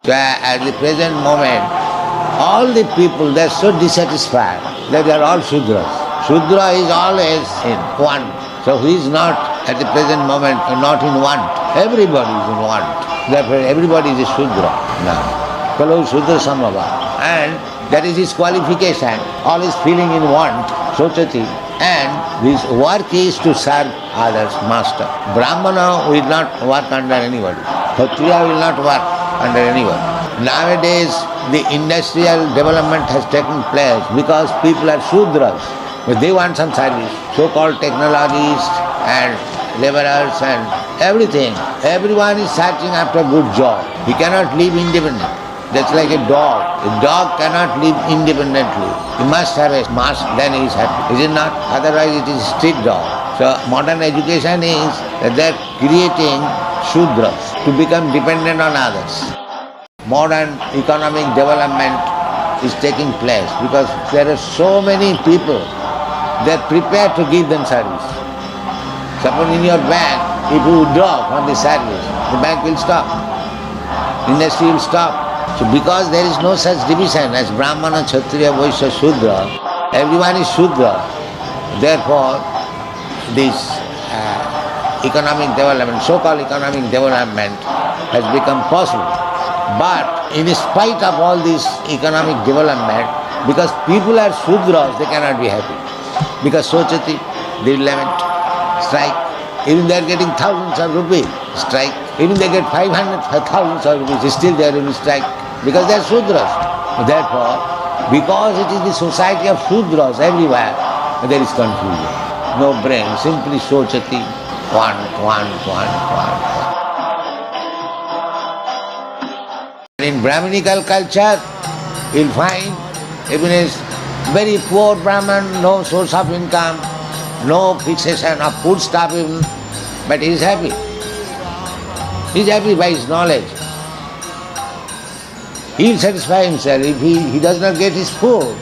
So at the present moment, all the people, they are so dissatisfied that they are all sudras. Sudra is always in want. So he is not at the present moment not in want. Everybody is in want. Therefore everybody is a sudra now. Kalu sudra samava. And that is his qualification. Always feeling in want, sochati. And his work is to serve others, master. Brahmana will not work under anybody. Kshatriya will not work under anyone. Nowadays, the industrial development has taken place because people are sudras. But they want some service. So-called technologists and laborers and everything. Everyone is searching after a good job. He cannot live independently. That's like a dog. A dog cannot live independently. He must have a master, then he is happy. Is it not? Otherwise it is a street dog. So modern education is that they are creating sudras to become dependent on others. Modern economic development is taking place because there are so many people, they are prepared to give them service. Suppose in your bank, if you withdraw from the service, the bank will stop. Industry will stop. So because there is no such division as Brahmana, Kshatriya, Vaishya, Shudra, everyone is Shudra. Therefore, this economic development, so-called economic development has become possible. But in spite of all this economic development, because people are Shudras, they cannot be happy. Because Sochati, they lament, strike. Even they are getting thousands of rupees, strike. Even they get 500,000 of rupees, still they are in strike. Because they are Shudras. Therefore, because it is the society of Shudras everywhere, there is confusion. No brain, simply Sochati, want. In Brahminical culture, you'll find even a very poor Brahman, no source of income, no fixation of food stuff even, but he is happy. He is happy by his knowledge. He will satisfy himself. If he does not get his food,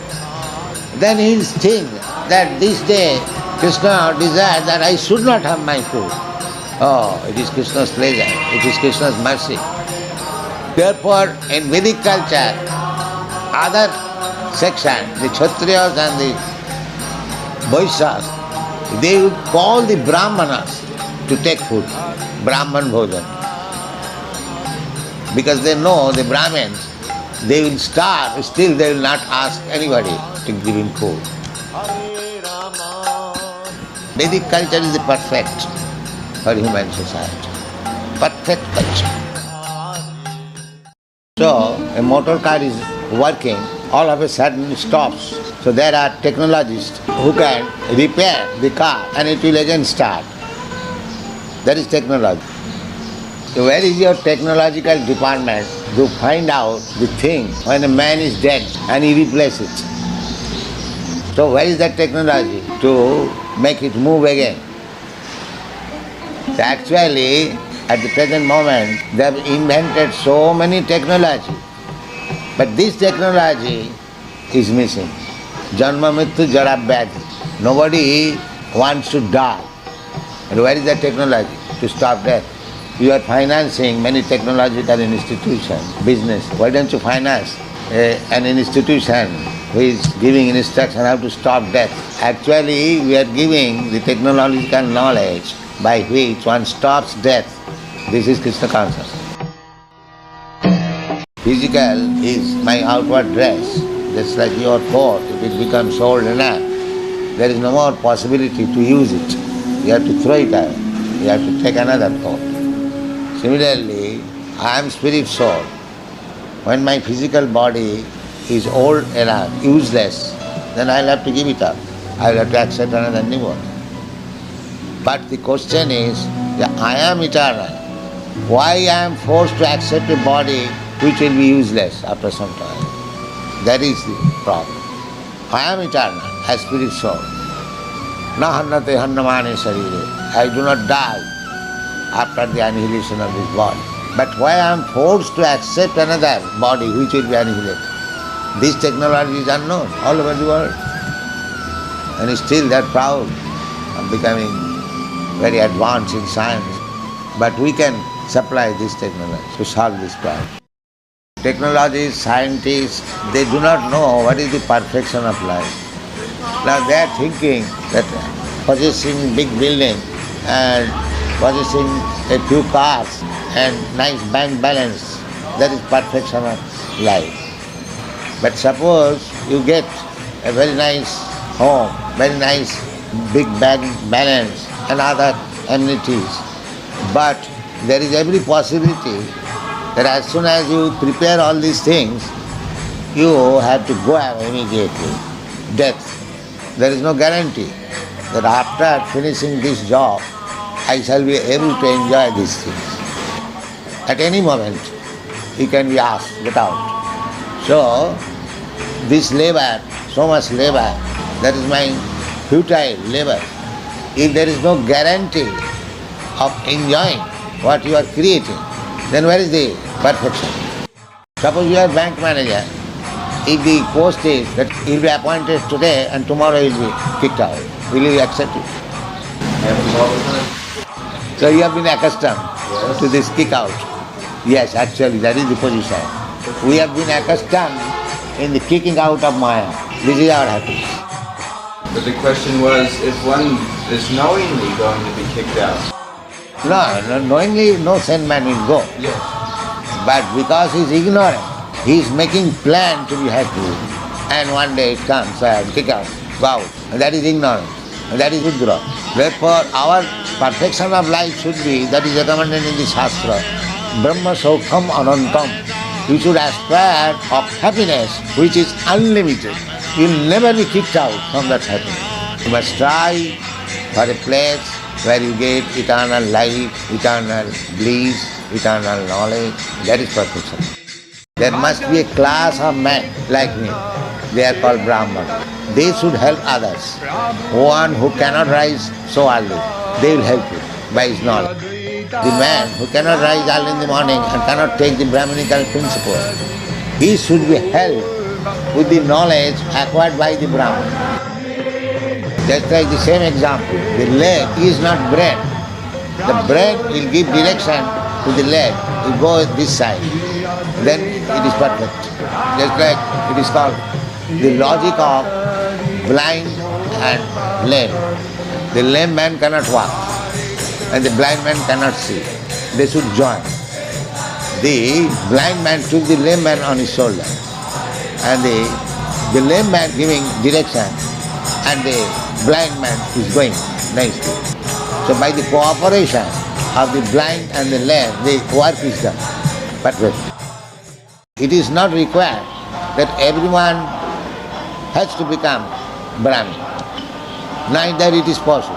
then he will think that this day Krishna desired that I should not have my food. Oh, it is Krishna's pleasure, it is Krishna's mercy. Therefore, in Vedic culture, other section, the Kshatriyas and the Vaishyas, they would call the Brahmanas to take food, Brahman Bhojan. Because they know the Brahmins, they will starve, still they will not ask anybody to give him food. Vedic culture is the perfect for human society. Perfect culture. So, a motor car is working, all of a sudden it stops. So there are technologists who can repair the car and it will again start. That is technology. So where is your technological department to find out the thing when a man is dead and he replaces it? So where is that technology to make it move again? So actually, at the present moment, they have invented so many technology, but this technology is missing. Janma mrityu jara vyadhi. Nobody wants to die. And where is that technology to stop death? You are financing many technological institutions, business. Why don't you finance an institution who is giving instruction how to stop death? Actually, we are giving the technological knowledge by which one stops death. This is Krishna consciousness. Physical is my outward dress. Just like your coat, if it becomes old enough, there is no more possibility to use it. You have to throw it out. You have to take another coat. Similarly, I am spirit soul. When my physical body is old enough, useless, then I will have to give it up. I will have to accept another new one. But the question is, I am eternal. Why I am forced to accept a body which will be useless after some time? That is the problem. I am eternal, as spirit soul. Na hannate hannamane sarire. I do not die after the annihilation of this body. But why I am forced to accept another body which will be annihilated? This technology is unknown all over the world. And still they are proud of becoming very advanced in science. But we can supply this technology to solve this problem. Technologists, scientists, they do not know what is the perfection of life. Now they are thinking that possessing big building and possessing a few cars and nice bank balance, that is perfection of life. But suppose you get a very nice home, very nice big bank balance and other amenities, but there is every possibility that as soon as you prepare all these things, you have to go away immediately. Death. There is no guarantee that after finishing this job, I shall be able to enjoy these things. At any moment, you can be asked, get out. So, this labor, so much labor, that is my futile labor. If there is no guarantee of enjoying what you are creating, then where is the perfection? Suppose you are bank manager. If the post is that you will be appointed today and tomorrow you will be kicked out, will you accept it? Happens all the time. So you have been accustomed to this kick out. Yes, actually that is the position. We have been accustomed in the kicking out of Maya. This is our happiness. But the question was, if one is knowingly going to be kicked out. No, knowingly no sane man will go. Yes. But because he is ignorant, he is making plan to be happy. And one day it comes and kick out, go out. And that is ignorance. And that is Udra. Therefore, our perfection of life should be, that is recommended in the Shastra, Brahma Saukham Anantam. You should aspire of happiness which is unlimited. You will never be kicked out from that happiness. You must strive for a place where you get eternal life, eternal bliss, eternal knowledge. That is perfection. There must be a class of men like me. They are called Brahman. They should help others. One who cannot rise so early, they will help you by his knowledge. The man who cannot rise early in the morning and cannot take the Brahminical principle, he should be helped with the knowledge acquired by the Brahman. Just like the same example, the leg is not brain. The brain will give direction to the leg, to go this side. Then it is perfect. Just like it is called the logic of blind and lame. The lame man cannot walk and the blind man cannot see. They should join. The blind man took the lame man on his shoulder and the lame man giving direction and the blind man is going nicely. So by the cooperation of the blind and the lame, the work is done perfectly. It is not required that everyone has to become Brahmin. Neither it is possible.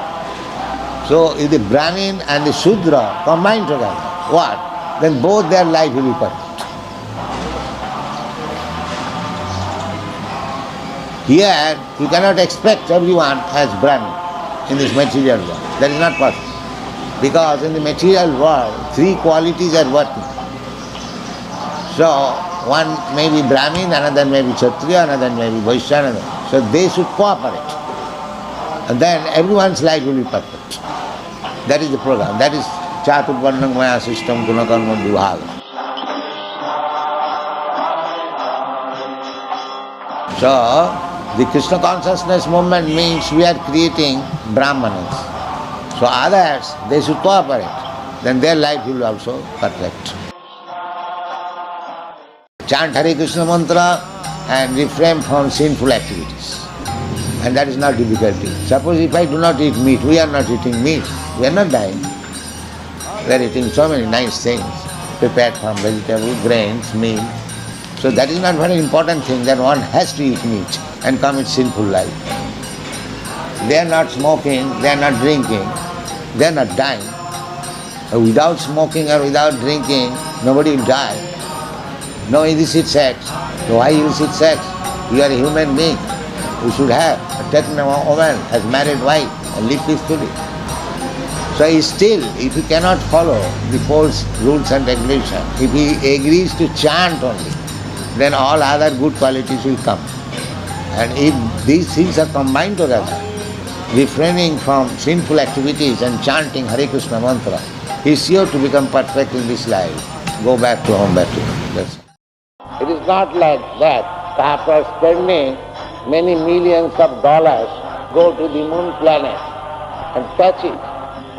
So if the Brahmin and the Shudra combine together, what? Then both their life will be perfect. Here you cannot expect everyone as Brahmin in this material world. That is not possible. Because in the material world, three qualities are working. So one may be Brahmin, another may be Kshatriya, another may be Vaishya, so they should cooperate. And then everyone's life will be perfect. That is the program. That is Chaturvarnam Maya system, Gunakarma Vibhaga. So, the Krishna consciousness movement means we are creating Brahmanas. So others, they should cooperate. Then their life will also perfect. Chant Hare Krishna mantra and refrain from sinful activities. And that is not difficulty. Suppose if I do not eat meat, we are not eating meat, we are not dying. We are eating so many nice things prepared from vegetable, grains, meat. So that is not very important thing that one has to eat meat and commit sinful life. They are not smoking, they are not drinking, they are not dying. Without smoking or without drinking, nobody will die. No illicit sex. So why illicit sex? You are a human being. You should have taken a woman as married wife and live peacefully. So still, if he cannot follow the false rules and regulations, if he agrees to chant only, then all other good qualities will come. And if these things are combined together, refraining from sinful activities and chanting Hare Krishna mantra, he is sure to become perfect in this life. Go back to home, back to home. That's all. It is not like that. After spending many millions of dollars, go to the moon planet and touch it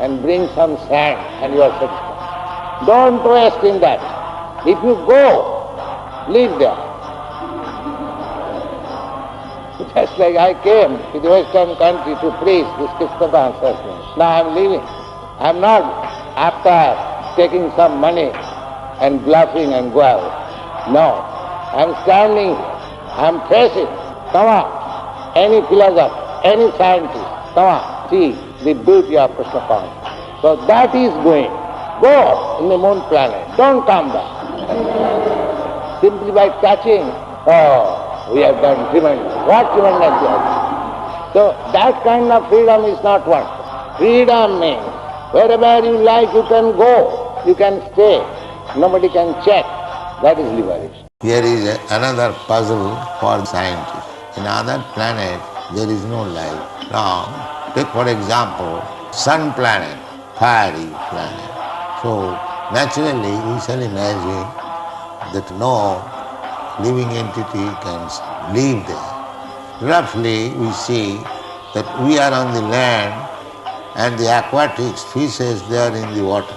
and bring some sand and you are satisfied. Don't waste in that. If you go, live there. Just like I came to the Western country to preach this Krishna consciousness. Now I am leaving. I am not after taking some money and bluffing and go out. No. I am standing here. I am facing. Come on. Any philosopher, any scientist, come on. See the beauty of Krishna consciousness. So that is going. Go in the moon planet. Don't come back. Simply by touching, we have done tremendous. What tremendous we have done. So that kind of freedom is not one. Freedom means wherever you like you can go, you can stay. Nobody can check. That is liberation. Here is another puzzle for scientists. In other planets there is no life. Now, take for example, sun planet, fiery planet. So naturally we shall imagine that no living entity can live there. Roughly we see that we are on the land and the aquatic fishes they are in the water.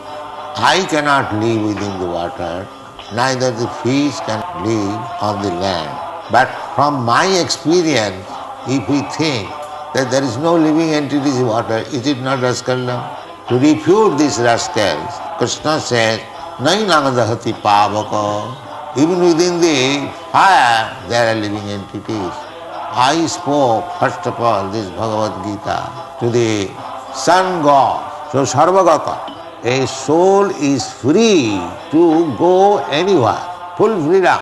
I cannot live within the water, neither the fish can live on the land. But from my experience, if we think that there is no living entity in water, is it not rascaldom? To refute these rascals, Krishna says, Nai nagadahati pavaka. Even within the fire there are living entities. I spoke, first of all, this Bhagavad Gita to the sun god. So Sarvagata. A soul is free to go anywhere, full freedom.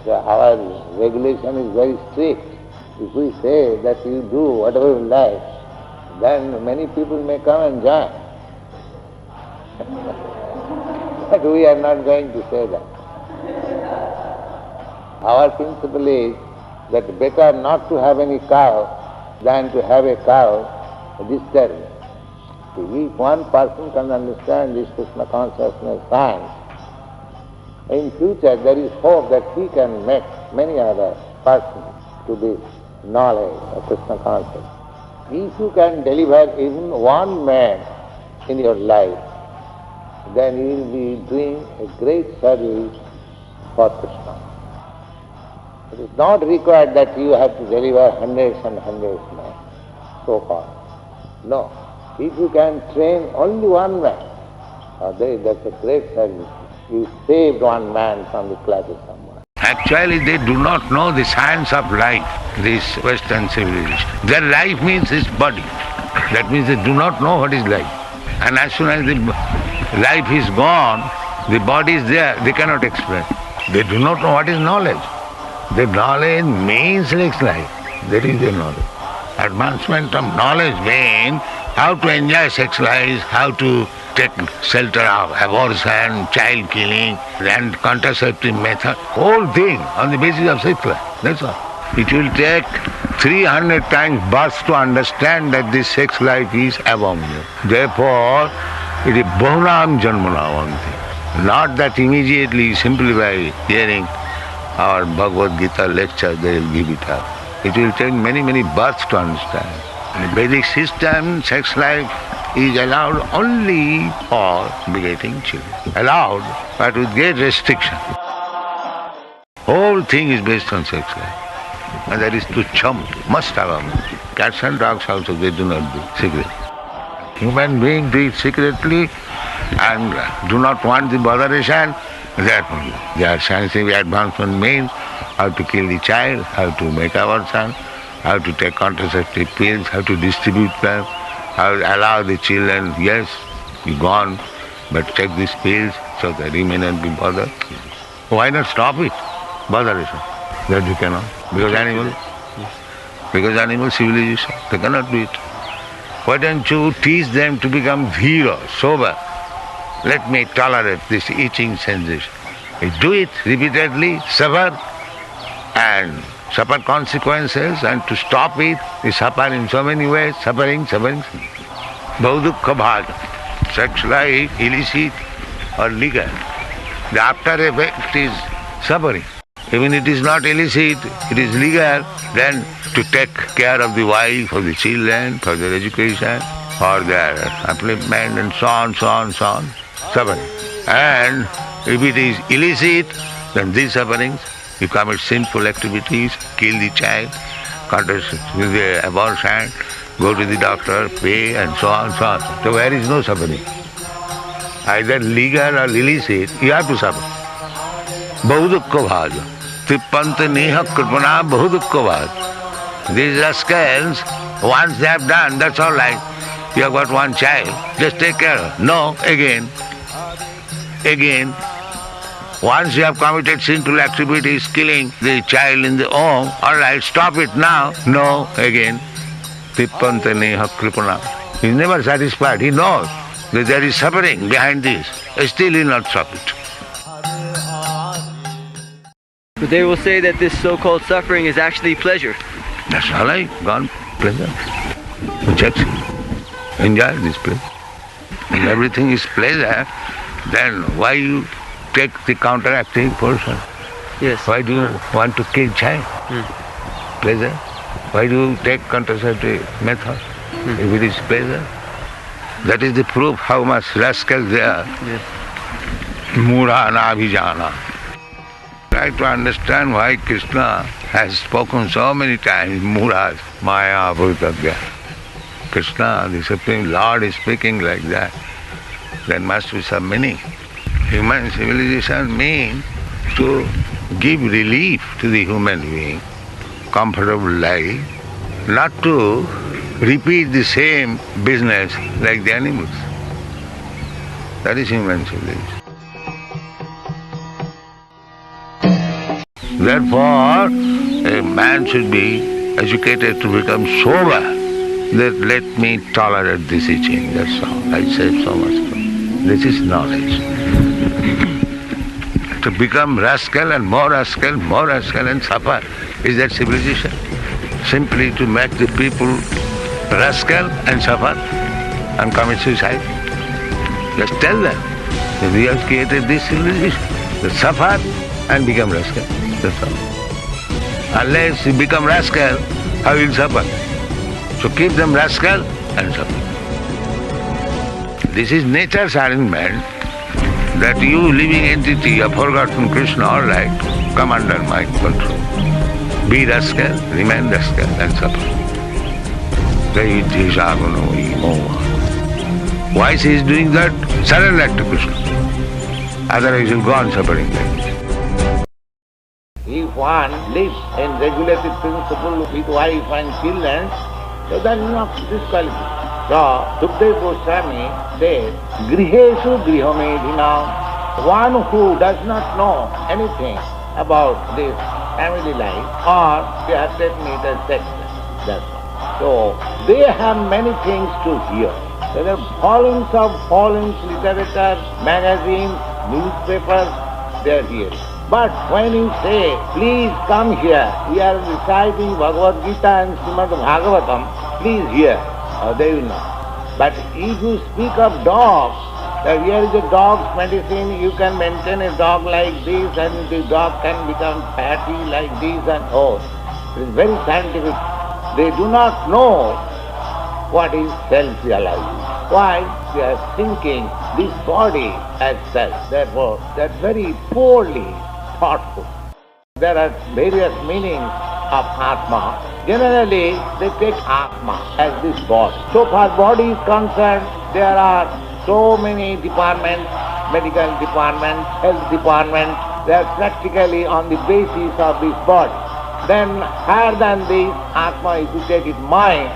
So our regulation is very strict. If we say that you do whatever you like, then many people may come and join. But we are not going to say that. Our principle is that better not to have any cow than to have a cow disturbed. If one person can understand this Krishna consciousness science, in future there is hope that he can make many other persons to this knowledge of Krishna consciousness. If you can deliver even one man in your life, then you will be doing a great service for Krishna. It is not required that you have to deliver hundreds and hundreds of men, so far. No. If you can train only one man, that's a great service. You saved one man from the clutches of someone. Actually, they do not know the science of life, this Western civilization. Their life means this body. That means they do not know what is life. And as soon as the life is gone, the body is there, they cannot explain. They do not know what is knowledge. The knowledge means next life. That is the knowledge. Advancement of knowledge means how to enjoy sex life, how to take shelter of abortion, child killing, and contraceptive method. Whole thing on the basis of sex life. That's all. It will take 300 times births to understand that this sex life is abominable. Therefore, it is bahunam janmanavanti. Not that immediately, simply by hearing our Bhagavad Gita lecture, they will give it up. It will take many, many births to understand. In the Vedic system, sex life is allowed only for begetting children. Allowed, but with great restriction. Whole thing is based on sex life. And that is to chum, must have a cats and dogs also, they do not do secretly. Human beings do it secretly and do not want the botheration. Therefore, their scientific advancement means how to kill the child, how to make abortion, how to take contraceptive pills, how to distribute them, how to allow the children, yes, be gone, but take these pills so that he may not be bothered. Why not stop it? Botheration. That you cannot. Because animal civilization, they cannot do it. Why don't you teach them to become dhira, sober? Let me tolerate this itching sensation. You do it repeatedly, suffer, and suffer consequences, and to stop it, you suffer in so many ways, suffering. Bahudukha bhaja, sex life, illicit or legal. The after effect is suffering. Even it is not illicit, it is legal, then to take care of the wife, of the children, for their education, for their upliftment, and so on, so on, so on. Suffering. And if it is illicit, then these sufferings, you commit sinful activities, kill the child, contest with the abortion, go to the doctor, pay, and so on, so on. So where is no suffering? Either legal or illicit, you have to suffer. Bahudukka bhaja. Tippanta neha kripana bahudukka bhaja. These rascals, once they have done, that's all right. You have got one child, just take care of it. No, again. Once you have committed sinful activities, killing the child in the home, all right, stop it now. No, again. Tippanta neha kripana. He's never satisfied. He knows that there is suffering behind this. Still he will not stop it. But they will say that this so-called suffering is actually pleasure. That's all right, gone, pleasure. Just enjoy this place. When everything is pleasure, then why you take the counteracting person? Yes. Why do you want to kill child? Pleasure. Why do you take contraceptive method? If it is pleasure. That is the proof how much rascal they are. Yes. Mura nabhijana. Try to understand why Krishna has spoken so many times, Muras, Maya, Bhutagya. Krishna, the Supreme Lord, is speaking like that. There must be some meaning. Human civilization means to give relief to the human being, comfortable life, not to repeat the same business like the animals. That is human civilization. Therefore, a man should be educated to become sober. That let me tolerate this teaching, that's all. I save so much. This is knowledge. To become rascal and more rascal and suffer, is that civilization? Simply to make the people rascal and suffer and commit suicide. Just tell them that we have created this civilization. They suffer and become rascal. That's all. Unless you become rascal, how will you suffer? So keep them rascal and suffer. This is nature's arrangement that you living entity have forgotten Krishna, all right, come under my control. Be rascal, remain rascal and suffer. Why she is doing that? Surrender to Krishna. Otherwise you'll go on suffering like this. If one lives in regulated principle with wife and children, then you are disqualified. So, Sukadeva Goswami says, Griheshu Grihomedhina, one who does not know anything about this family life, or they have taken it as sex. That's all. So, they have many things to hear. There are volumes of volumes, literature, magazines, newspapers, they are here. But when you say, please come here, we are reciting Bhagavad Gita and Srimad Bhagavatam, please hear, they will not. But if you speak of dogs, that here is a dog's medicine, you can maintain a dog like this and the dog can become fatty like this and all. It is very scientific. They do not know what is self-realizing. Why? They are thinking this body as self. Therefore, that very poorly thoughtful. There are various meanings of Atma. Generally, they take Atma as this body. So far body is concerned, there are so many departments, medical department, health department, they are practically on the basis of this body. Then higher than this, Atma, if you take it mind,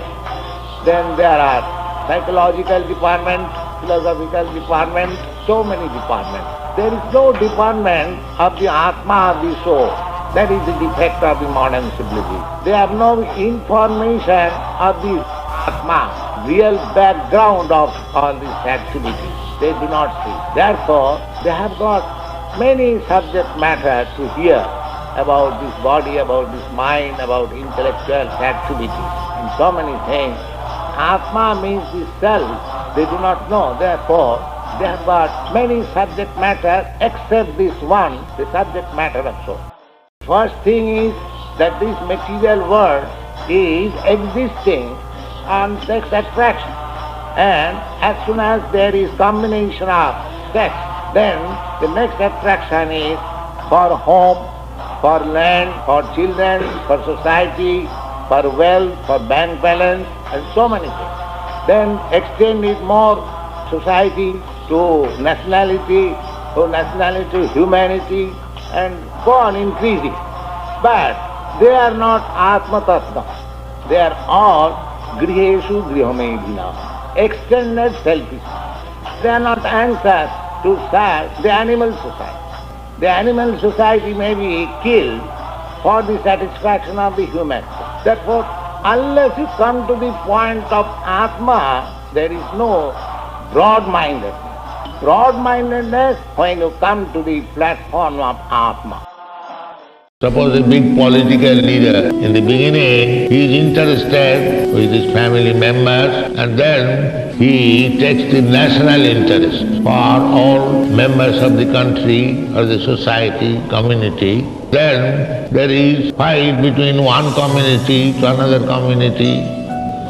then there are psychological department, philosophical department, so many departments. There is no department of the Atma of the soul. That is the defect of the modern civilization. They have no information of the Atma, real background of all these activities. They do not see. Therefore, they have got many subject matter to hear about this body, about this mind, about intellectual activities, and so many things. Atma means the self. They do not know. Therefore, they have got many subject matter except this one, the subject matter of soul. First thing is that this material world is existing on sex attraction. And as soon as there is combination of sex, then the next attraction is for home, for land, for children, for society, for wealth, for bank balance, and so many things. Then extend it more, society to nationality to humanity, and go on increasing. But they are not Atma Tattva. They are all Griheshu Grihamedina, extended selfishness. They are not anxious to serve the animal society. The animal society may be killed for the satisfaction of the human. Therefore, unless you come to the point of Atma, there is no broad-mindedness. Broad-mindedness when you come to the platform of Atma. Suppose a big political leader, in the beginning he is interested with his family members and then he takes the national interest for all members of the country or the society, community. Then there is fight between one community to another community,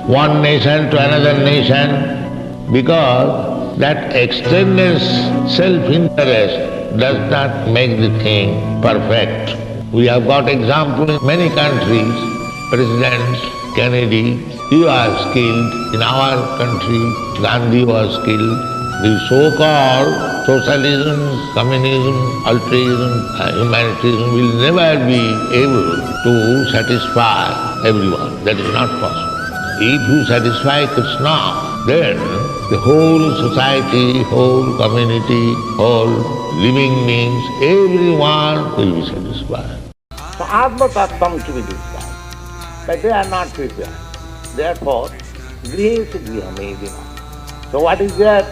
one nation to another nation, because that extended self-interest does not make the thing perfect. We have got example in many countries. President Kennedy, he was killed. In our country, Gandhi was killed. The so-called socialism, communism, altruism, humanitarianism will never be able to satisfy everyone. That is not possible. If you satisfy Krishna, then the whole society, whole community, whole living beings, everyone will be satisfied. So Atma Tattvam to be described, but they are not prepared. Therefore, Griheshu Grihamedina. So what is their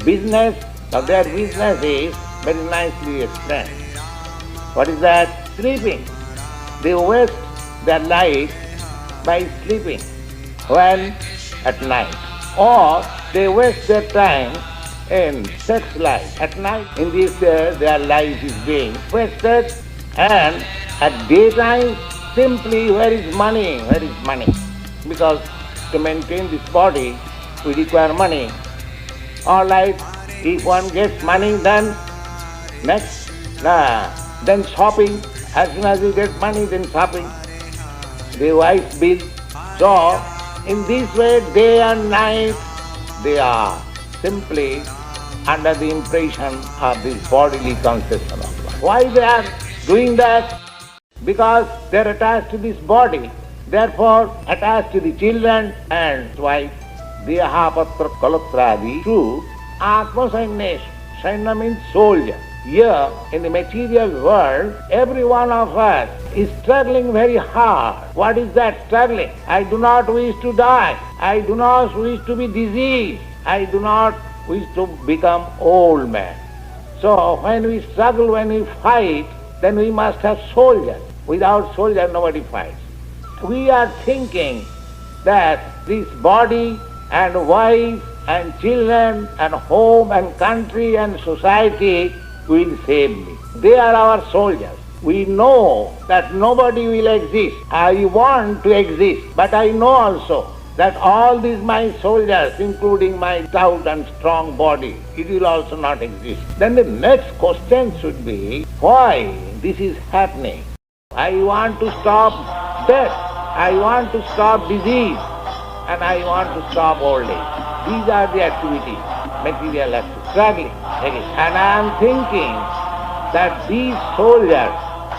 business? Now their business is very nicely explained. What is that? Sleeping. They waste their life by sleeping when at night. Or they waste their time in sex life at night. In this their life is being wasted, and at daytime simply where is money? Where is money? Because to maintain this body we require money. All right, if one gets money then next, then shopping. As soon as you get money then shopping. The wife's bill. So in this way, day and night, they are simply under the impression of this bodily conception of life. Why they are doing that? Because they are attached to this body, therefore attached to the children and wife. Dehapatra kalatradi to Atma Sainya. Sainya means soldier. Here, in the material world, every one of us is struggling very hard. What is that struggling? I do not wish to die. I do not wish to be diseased. I do not wish to become old man. So when we struggle, when we fight, then we must have soldiers. Without soldier, nobody fights. We are thinking that this body and wife and children and home and country and society will save me. They are our soldiers. We know that nobody will exist. I want to exist, but I know also that all these my soldiers, including my stout and strong body, it will also not exist. Then the next question should be, why this is happening? I want to stop death. I want to stop disease. And I want to stop old age. These are the activities, material activities, struggling. And I am thinking that these soldiers,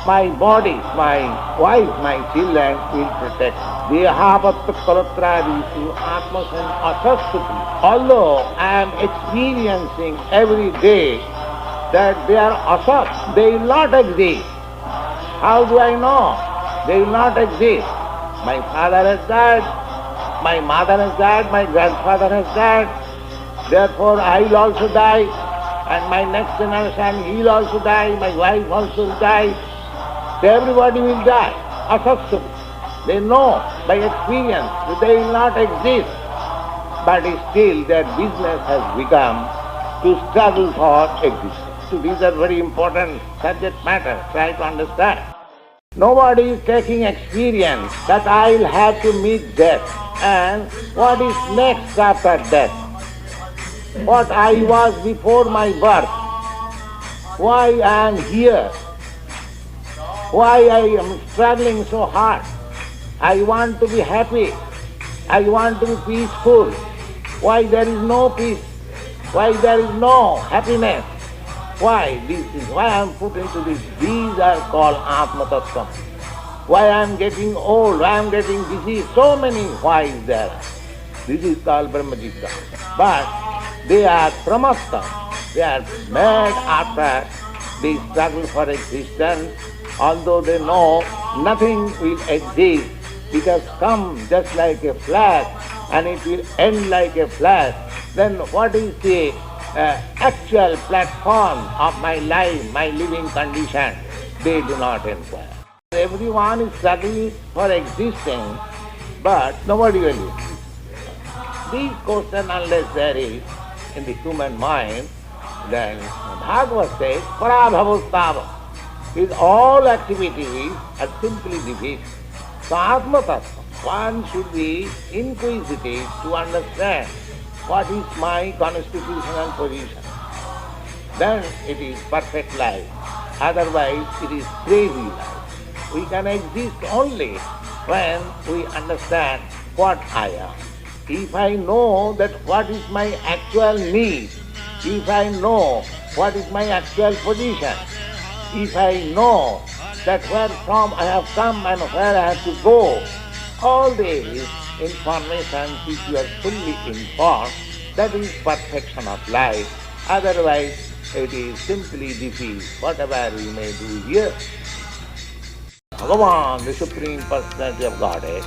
my body, my wife, my children will protect me. Dehapatra kalatradisu atmasan asasuti. Although I am experiencing every day that they are asat, they will not exist. How do I know? They will not exist. My father has died. My mother has died, my grandfather has died, therefore I will also die, and my next generation he will also die, my wife also will die. So everybody will die. Asatsu. They know by experience that they will not exist, but still their business has become to struggle for existence. So these are very important subject matters. Try to understand. Nobody is taking experience that I will have to meet death and what is next after death. What I was before my birth, why I am here, why I am struggling so hard. I want to be happy, I want to be peaceful. Why there is no peace? Why there is no happiness? Why? This is why I am put into this. These are called Atma Tattva. Why I am getting old, why I am getting disease, so many whys there are. This is called Brahmajita. But they are pramasta. They are mad after they struggle for existence, although they know nothing will exist. It has come just like a flash and it will end like a flash. Then what is the actual platform of my life, my living condition? They do not inquire. Everyone is struggling for existing, but nobody will exist. These questions, unless there is in the human mind, then Bhagavad says, parabhavastava. With all activities are simply defeat. So Atma Tattva, one should be inquisitive to understand what is my constitutional position. Then it is perfect life. Otherwise it is crazy life. We can exist only when we understand what I am. If I know that what is my actual need, if I know what is my actual position, if I know that where from I have come and where I have to go, all these information which you are fully informed, that is perfection of life. Otherwise, it is simply defeat, whatever you may do here. Bhagavan, the Supreme Personality of Godhead,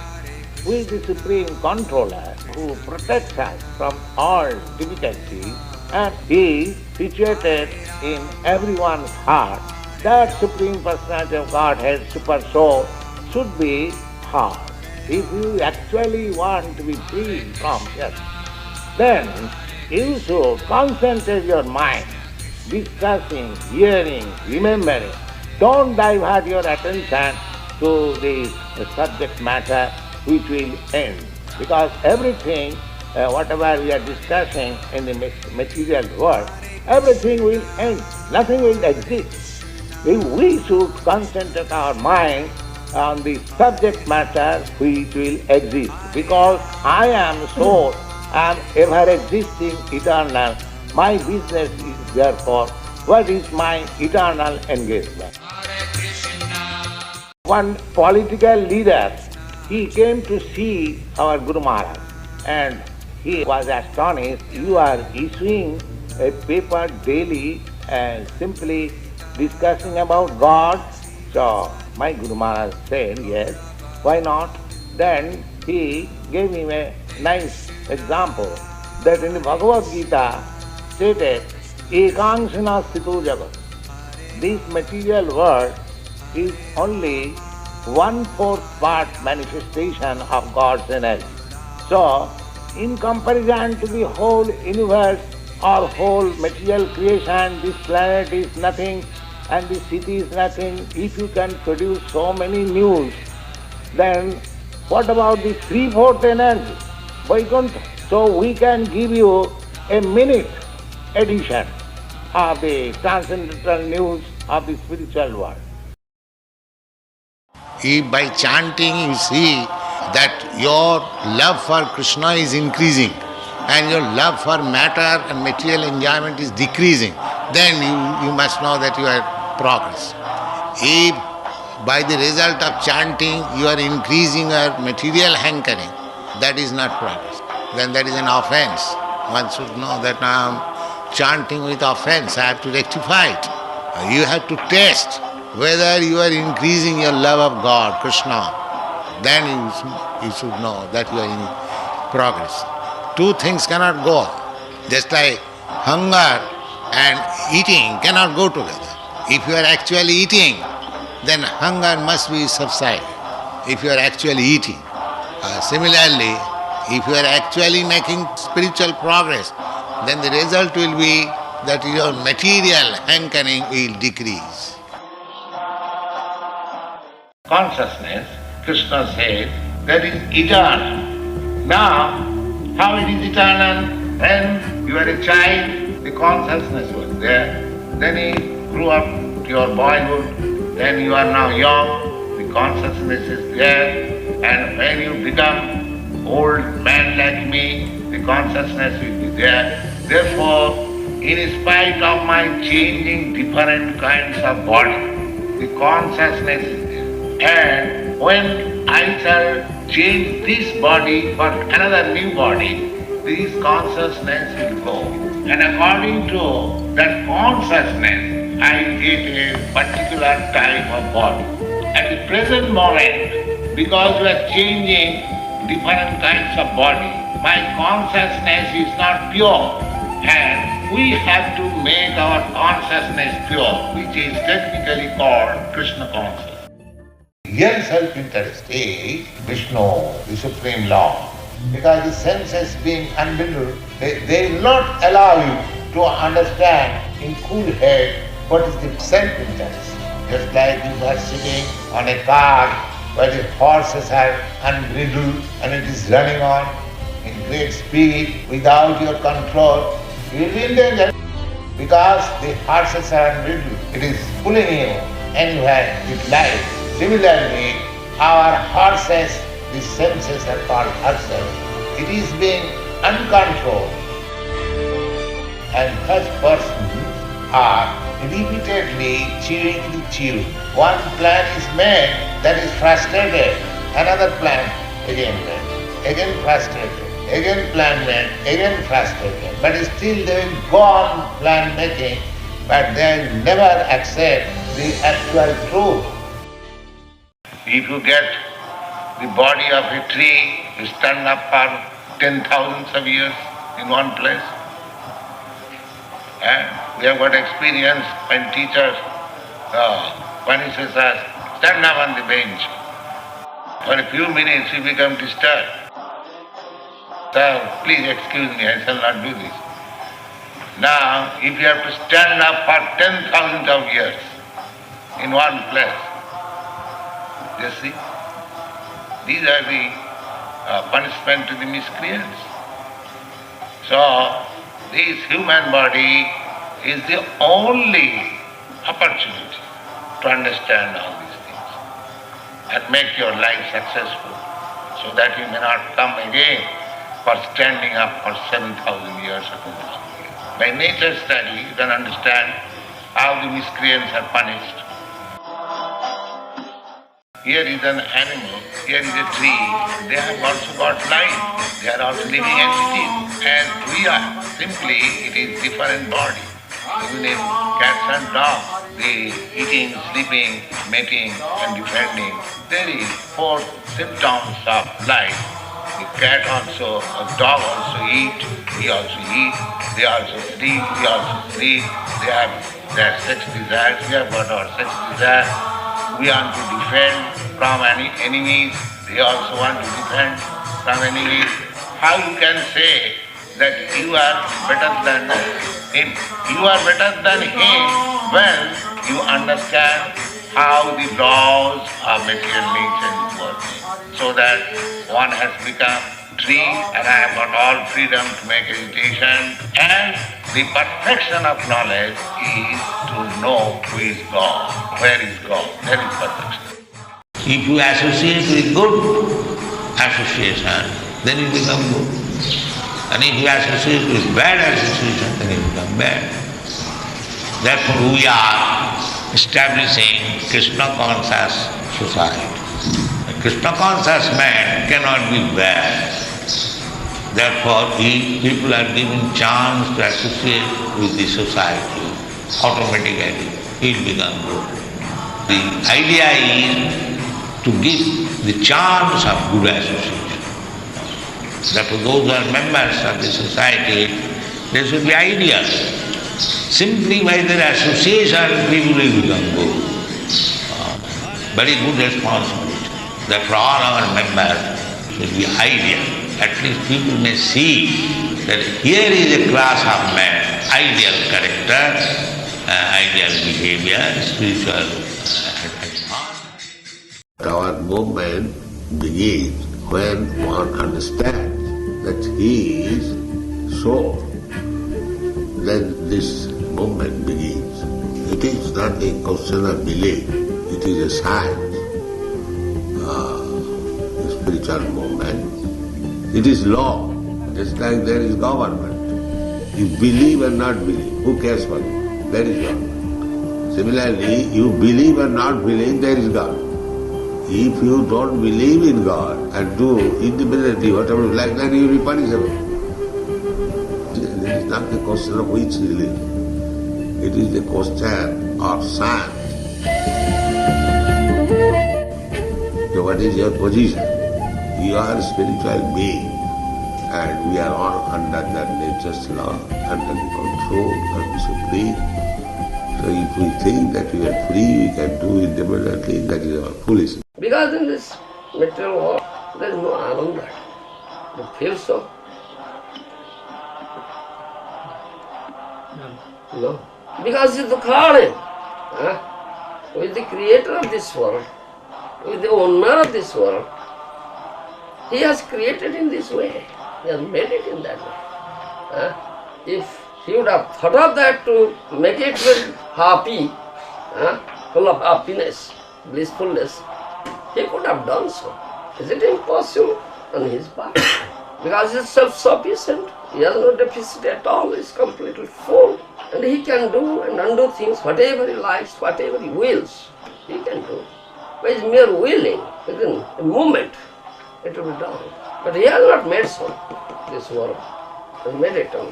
who is the Supreme Controller, who protects us from all difficulties, and he is situated in everyone's heart. That Supreme Personality of Godhead, Super Soul, should be heart. If you actually want to be free from this, then you should concentrate your mind, discussing, hearing, remembering. Don't divert your attention to the subject matter which will end. Because everything, whatever we are discussing in the material world, everything will end. Nothing will exist. We should concentrate our mind on the subject matter which will exist. Because I am soul, I am ever existing, eternal. My business is therefore what is my eternal engagement. One political leader, he came to see our Guru Maharaj and he was astonished. You are issuing a paper daily and simply discussing about God. So my Guru Maharaj said, yes, why not? Then he gave him a nice example that in the Bhagavad Gita stated, Ekangsana Sthito Jagat. This material world is only 1/4 part manifestation of God's energy. So, in comparison to the whole universe or whole material creation, this planet is nothing and this city is nothing. If you can produce so many news, then what about the 3/4 energy? Vaikuntha. So we can give you a minute edition of the transcendental news of the spiritual world. If by chanting you see that your love for Krishna is increasing and your love for matter and material enjoyment is decreasing, then you must know that you are progress. If by the result of chanting you are increasing your material hankering, that is not progress. Then that is an offense. One should know that I am chanting with offense, I have to rectify it. You have to test whether you are increasing your love of God, Krishna, then you should know that you are in progress. Two things cannot go. Just like hunger and eating cannot go together. If you are actually eating, then hunger must be subsided. If you are actually eating. Similarly, if you are actually making spiritual progress, then the result will be that your material hankering will decrease. consciousness, Krishna says, that is eternal. Now, how it is eternal? When you were a child, the consciousness was there. Then you grew up to your boyhood. Then you are now young. The consciousness is there. And when you become old man like me, the consciousness will be there. Therefore, in spite of my changing different kinds of body, the consciousness is there. And when I shall change this body for another new body, this consciousness will go. And according to that consciousness, I get a particular type of body. At the present moment, because we are changing different kinds of body, my consciousness is not pure. And we have to make our consciousness pure, which is technically called Krishna consciousness. Real self-interest is Vishnu, the Supreme Lord. Because the senses being unbridled, they will not allow you to understand in cool head what is the self-interest. Just like you are sitting on a car where the horses are unbridled and it is running on in great speed without your control, you will be in danger because the horses are unbridled. It is pulling you anywhere it lies. Similarly, our horses, the senses are called horses. It is being uncontrolled. And such persons are repeatedly chewing the tube. One plan is made, that is frustrated. Another plan, again made. Again frustrated. Again plan made, again frustrated. But still they will go on plan making, but they will never accept the actual truth. If you get the body of a tree, you stand up for 10,000s of years in one place. And we have got experience when teachers punishes us, stand up on the bench. For a few minutes we become disturbed. Sir, please excuse me, I shall not do this. Now, if you have to stand up for 10,000 of years in one place, you see, these are the punishment to the miscreants. So, this human body is the only opportunity to understand all these things and make your life successful so that you may not come again for standing up for 7,000 years or 2,000 years. By nature study, you can understand how the miscreants are punished. Here is an animal, here is a tree, they have also got life, they are also living entities, and we are. Simply, it is different body. Even in cats and dogs, the eating, sleeping, mating and defending, there is 4 symptoms of life. The cat also, a dog also eat, we also eat, they also sleep, we also sleep, they have their sex desires, we have got our sex desires. We want to defend from any enemies, they also want to defend from enemies. How you can say that you are better than him? You are better than him when you understand how the laws of material nature is working. So that one has become tree and I have got all freedom to make meditation, and the perfection of knowledge is to know who is God, where is God. That is perfection. If you associate with good association, then you become good. And if you associate with bad association, then you become bad. Therefore we are establishing Krishna conscious society. A Krishna conscious man cannot be bad. Therefore people are given chance to associate with the society. Automatically he will become good. The idea is to give the chance of good association. Therefore those who are members of the society, they should be ideal. Simply by their association people will become good. Very good responsibility. Therefore all our members should be ideal. At least people may see that here is a class of men, ideal character, ideal behavior, spiritual Our movement begins when one understands that he is soul. Then this movement begins. It is not a question of belief, it is a science, a spiritual movement. It is law, just like there is government. You believe or not believe, who cares for you? There is God. Similarly, you believe or not believe, there is God. If you don't believe in God and do independently whatever you like, then you will be punishable. It is not the question of which religion. It is the question of science. So what is your position? You are a spiritual being and we are all under that nature's law, under the control of the Supreme. So if we think that we are free, we can do independently, that is our foolishness. Because in this material world, there is no ananda. You feel so? No. Because it's the Khare, who is the creator of this world, who is the owner of this world. He has created in this way. He has made it in that way. If he would have thought of that to make it very happy, full of happiness, blissfulness, he could have done so. Is it impossible on his part? Because he is self-sufficient. He has no deficit at all. He is completely full. And he can do and undo things, whatever he likes, whatever he wills, he can do. By his mere willing, within a moment, it will be done. But he has not made so, this world. He has made it on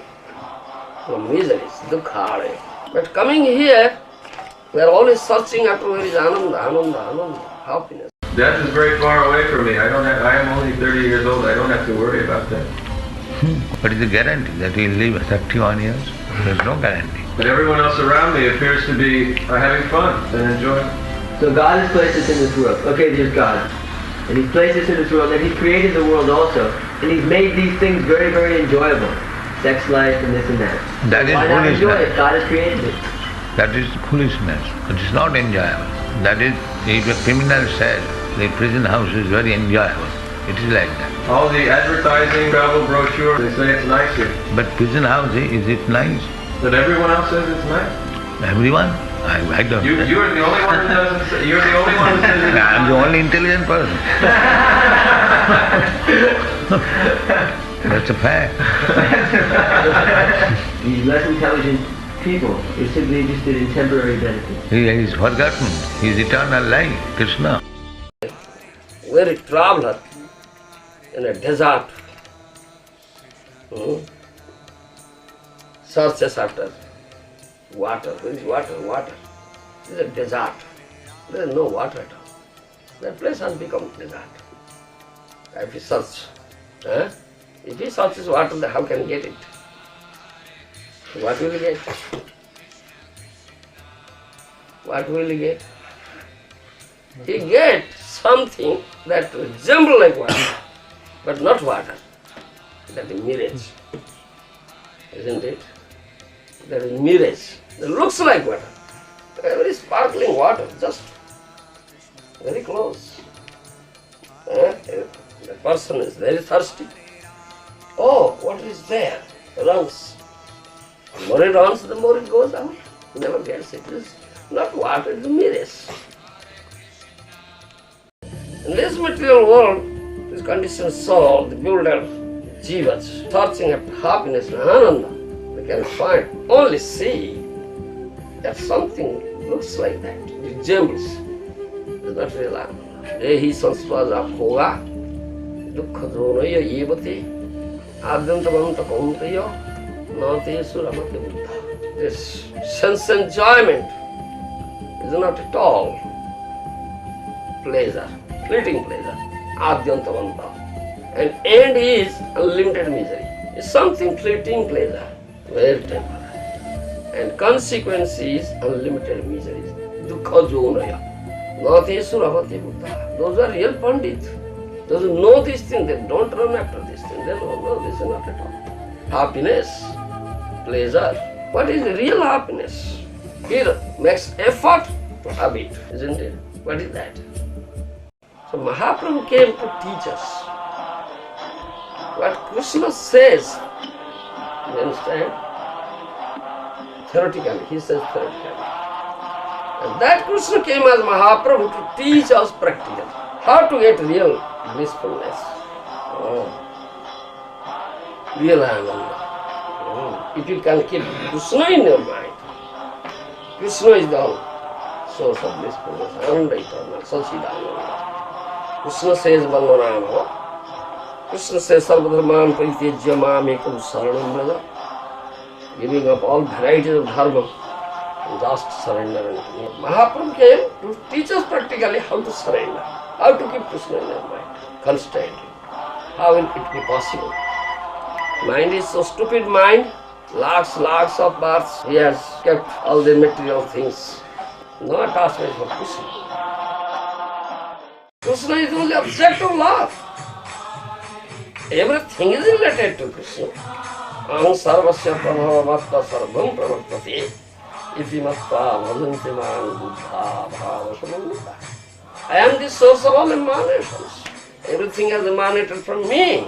miseries, dukkha. But coming here, we are always searching after where is ananda, ananda, ananda, happiness. Death is very far away from me. I am only 30 years old. I don't have to worry about that. What is the guarantee that he will live 31 years? There is no guarantee. But everyone else around me appears to be having fun and enjoying. So God has placed us in this world. Okay, there's God. And He's placed us in this world, and He created the world also. And He's made these things very, very enjoyable. Sex life and this and that. That is why not enjoy foolishness. it? God has created it. That is foolishness. It is not enjoyable. That is, if a criminal says the prison house is very enjoyable, it is like that. All the advertising, travel brochure, they say it's nice here. But prison house, is it nice? But everyone else says it's nice. Everyone? I don't know. You're the only one who doesn't say, you're the only one who says it's nice. I'm the only intelligent person. That's a fact. These less intelligent people are simply interested in temporary benefits. He is forgotten. He is eternal life, Krishna. Very traveler in a desert searches after water. Where is water? Water. It is a desert. There is no water at all. That place has become desert. If he searches, if he searches water, then how can he get it? What will he get? What will he get? He gets something that resembles like water, but not water. That is mirage, isn't it? That is mirage. It looks like water. Very sparkling water, just very close. The person is very thirsty. Oh, what is there? Runs. The more it runs, the more it goes out. He never gets it. It is not water, it is mirage. In this material world, this conditioned soul, the builder, jivas, searching after happiness and ananda, they can find, only see that something looks like that, resembles. It is not real ananda. Ehi sansvaja bhoga, dukkha dronaya yevate, adyantavanta kaunteya, nate suramate buddha. This sense enjoyment is not at all pleasure. Fleeting pleasure, adyantavanta. And end is unlimited misery. It's something fleeting pleasure, very temporary. And consequence is unlimited misery, dukkha jonaya. Nate suravati buddha. Those are real pandit. Those who know this thing, they don't run after this thing. They know, no, this is not at all. Happiness, pleasure. What is real happiness? He makes effort to have it, isn't it? What is that? So Mahaprabhu came to teach us what Krishna says. You understand? Theoretically, he says theoretically. And that Krishna came as Mahaprabhu to teach us practically how to get real blissfulness. Real Ananda. If you can keep Krishna in your mind, Krishna is the source of blissfulness, Ananda eternal, Sachidananda. Krishna says Vandanama. Krishna says Sarvadharman Paritejya Mamekam Saranam Braja. Giving up all varieties of dharma and just surrender unto me. Mahaprabhu came to teach us practically how to surrender, how to keep Krishna in our mind constantly. How will it be possible? Mind is so stupid mind, lakhs of births, he has kept all the material things. No attachment for Krishna. Krishna is only object of love. Everything is related to Krishna. Aham sarvasya prabhava matta sarvam pravartate iti matta bhajanti man buddha bhava samannita. I am the source of all emanations. Everything has emanated from me.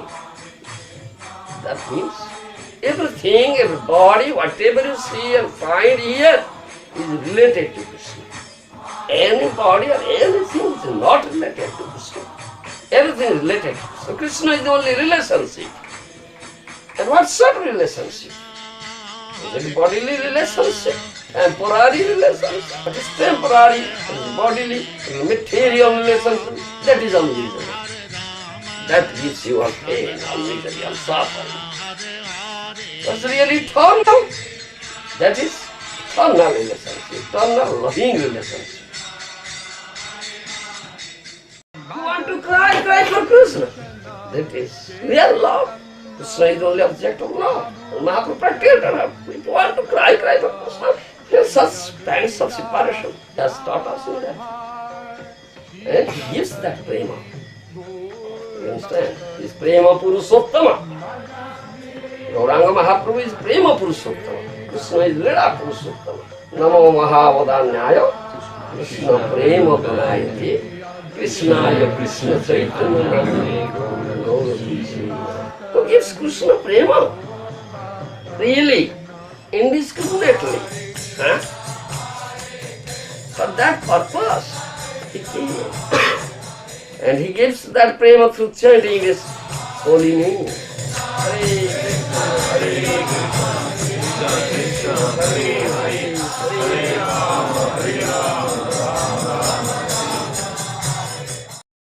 That means everything, everybody, whatever you see and find here is related to Krishna. Any body or anything is not related to Krishna. Everything is related to Krishna. Krishna is the only relationship. And what sort of relationship? Is it bodily relationship? Temporary relationship? What is temporary? What is bodily? What is material relationship? That is unreasonable. That gives you all pain, all misery, all suffering. What's really eternal? That is eternal relationship, eternal loving relationship. You want to cry, cry for Krishna. That is real love. Krishna is the only object of love. Mahaprabhu practiced love. If you want to cry, cry for Krishna. There are such pangs of separation. He has taught us in that. And he gives that prema. You understand? He is prema purushottama. Gauranga Mahaprabhu is prema purushottama. Krishna is lila purushottama. Namo mahavadanyaya Krishna prema pranayati Krishnaya Krishna Chaitanya Who gives Krishna prema? Really? Indiscriminately? Huh? For that purpose, he came. And he gives that prema through chanting his holy name. Hare